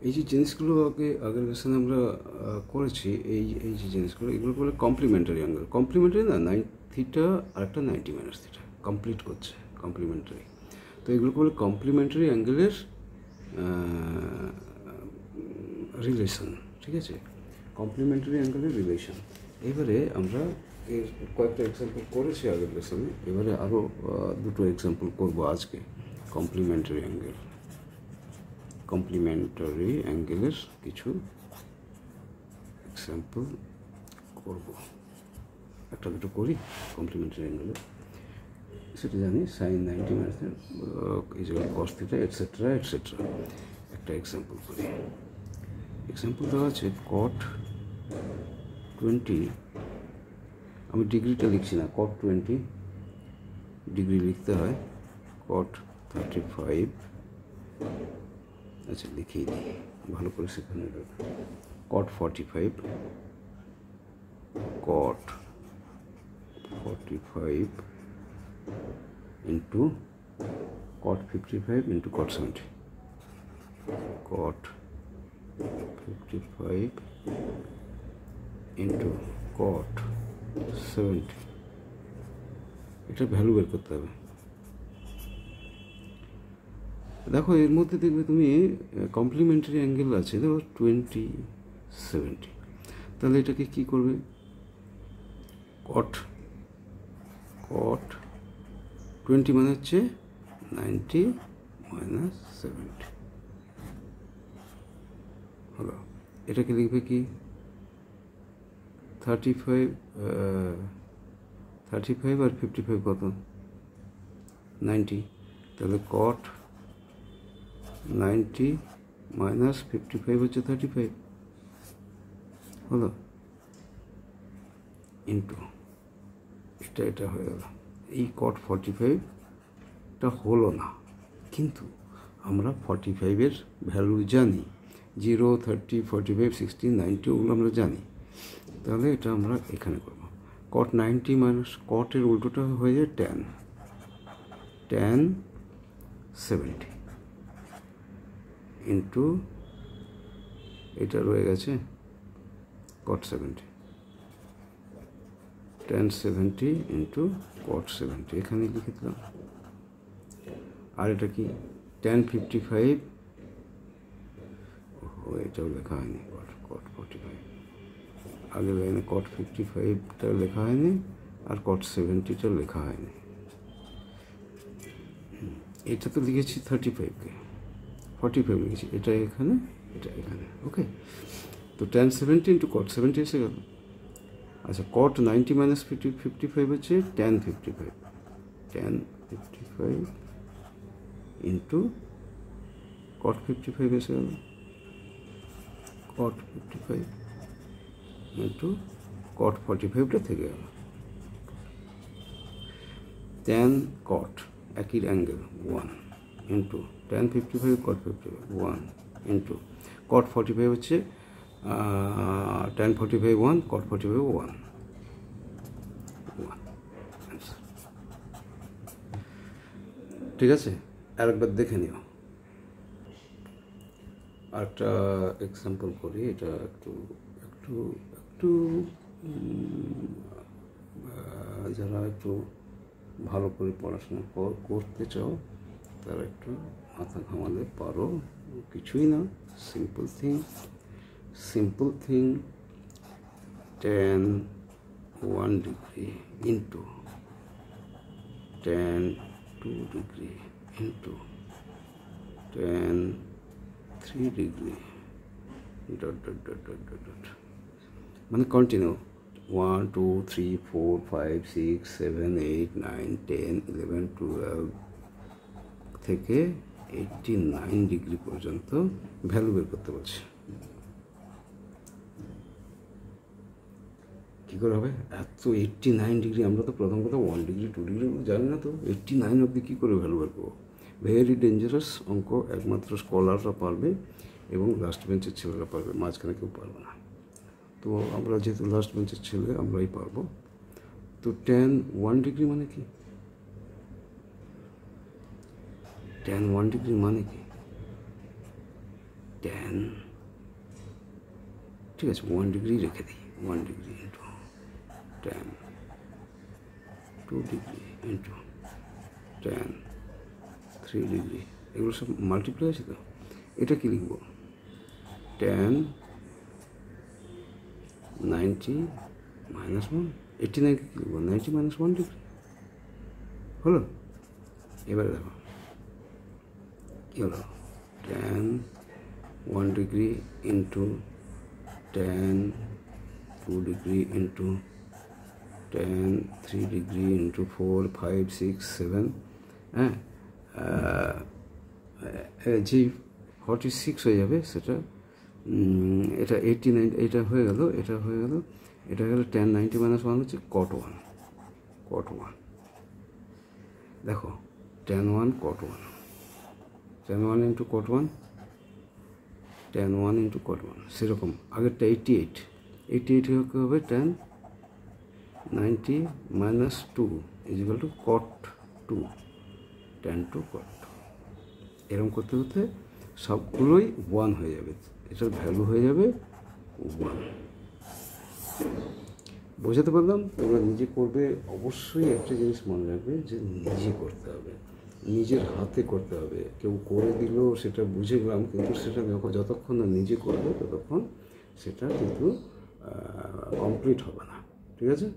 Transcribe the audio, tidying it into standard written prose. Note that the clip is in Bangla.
এই যে জিনিসগুলো আগের লেসনে আমরা করেছি, এই যে জিনিসগুলো, এগুলো বলে কমপ্লিমেন্টারি অ্যাঙ্গেল। কমপ্লিমেন্টারি না, 90 আর একটা 90 - কমপ্লিট করছে, কমপ্লিমেন্টারি। তো এগুলো বলে কমপ্লিমেন্টারি অ্যাঙ্গেলের রিলেশন, ঠিক আছে, কমপ্লিমেন্টারি অ্যাঙ্গেলের রিলেশন। এবারে আমরা এর কয়েকটা এক্সাম্পল করেছি আগের লেসনে, এবারে আরও দুটো এক্সাম্পল করবো আজকে কমপ্লিমেন্টারি অ্যাঙ্গেলের কিছু এক্সাম্পল করব। একটা দুটো করি কমপ্লিমেন্টারি অ্যাঙ্গেলে, সেটা জানি সাইন 90 - এই যে কস থিটা এটসেট্রা এটসেট্রা। একটা এক্সাম্পল করি। এক্সাম্পল দেওয়া আছে কট 20, আমি ডিগ্রিটা লিখছি না, কট 20 ডিগ্রি লিখতে হয়, কট 35, আচ্ছা লিখেই দিই ভালো করে সেখানে, কট 45, কট 45 ইন্টু কট 55 ইন্টু কট 70, কট 55 ইন্টু কট 70। এটা ভ্যালু বের করতে হবে। দেখো এর মধ্যে দেখবে তুমি কমপ্লিমেন্টারি অ্যাঙ্গেল আছে, দেখো 20 70। তাহলে এটাকে কি করবে, কট 20 মানে হচ্ছে 90 - 70 হলো। এটাকে লিখবে কি 35 আর 55 কত, 90। তাহলে কট 90 - 55 হচ্ছে 35 হলো, ইন্টু এটা হয়ে গেল। এই কট 45টা হলো না, কিন্তু আমরা 45-এর ভ্যালু জানি, 0 30 45 60 90 ওগুলো আমরা জানি। তাহলে এটা আমরা এখানে করব। কট 90 মাইনাস কটের উল্টোটা হয়ে যায় tan 70 ইন্টু এটা রয়ে গেছে কট 70, tan 70 ইন্টু কট 70 এখানে লিখে দিলাম। আর এটা কি tan 55, এটাও লেখা হয়নি, কট 45 আগের লাইনে কট 55টা লেখা হয়নি, আর কট 70টা লেখা হয়নি। এটা তো লিখেছি 35কে, 45 লিখেছি, এটা এখানে, এটা এখানে, ওকে। তো tan 70 ইন্টু কট 70 এসে গেল। আচ্ছা কট 90 - 55 হচ্ছে tan 55 ইন্টু কট 55 এসে গেল, কট 55 ইন্টু কট 45টা থেকে গেল। tan কট একই অ্যাঙ্গেল 1 ইন্টু tan 55 কট 55 1 ইন্টু কট 45 হচ্ছে tan 45 1 কট 45 1। ঠিক আছে, আরেকবার দেখে নিও। আরেকটা এক্সাম্পল করি, এটা একটু একটু একটু যারা একটু ভালো করে পড়াশোনা করতে চাও তারা একটু মাথা ঘামালে পারো, কিছুই না, simple thing. tan 1 degree into tan 2 degree into tan 3 degree dot মানে কন্টিনিউ 1 2 3 4 5 6 7 8 9 10 11 12 থেকে 89 ডিগ্রি পর্যন্ত ভ্যালু বের করতে বলছে। কী করে হবে এত 89 ডিগ্রি? আমরা তো প্রথম কথা 1 ডিগ্রি 2 ডিগ্রি জানি না, তো 89 অবধি কী করে ভ্যালু বের করবো? ভেরি ডেঞ্জারাস অঙ্ক, একমাত্র স্কলাররা পারবে এবং লাস্ট বেঞ্চের ছেলেরা পারবে, মাঝখানে কেউ পারবে না। তো আমরা যেহেতু লাস্ট বেঞ্চের ছেলে আমরাই পারবো। তো tan 1 ডিগ্রি মানে কি? tan 1 ডিগ্রি মানে কি? ট্যান, ঠিক আছে 1 ডিগ্রি রেখে দিই, 1 degree into tan 2 degree into tan 3 degree, এগুলো সব মাল্টিপ্লাই আছে তো। এটা কি লিখব, ট্যান 90 মাইনাস 1, 89 কি লিখব, 90 মাইনাস 1 ডিগ্রি হলো। এবারে দেখো কী হলো, tan 1 degree into tan 2 degree into tan 3 degree into 4 5 6 7, হ্যাঁ যে 46 হয়ে যাবে সেটা, এটা 89, এটা হয়ে গেল, এটা হয়ে গেল, এটা হয়ে গেল ট্যান 90 মাইনাস 1 হচ্ছে কট 1, কট 1। দেখো ট্যান 1 কট 1, tan 1 into cot 1, tan 1 into cot 1, সেরকম আগেরটা 88, 88 হবে ট্যান 90 মাইনাস 2 ইজিক্যাল টু কট 2, ট্যান 2 কট 2। এরকম করতে করতে সবগুলোই 1 হয়ে যাবে, এটার ভ্যালু হয়ে যাবে 1। বোঝাতে পারলাম? তোমরা নিজে করবে, অবশ্যই একটা জিনিস মনে রাখবে যে নিজে করতে হবে, নিজের হাতে করতে হবে। কেউ করে দিল সেটা বুঝে গেলাম, কিন্তু সেটা যতক্ষণ না নিজে করবে ততক্ষণ সেটা কিন্তু কমপ্লিট হবে না, ঠিক আছে?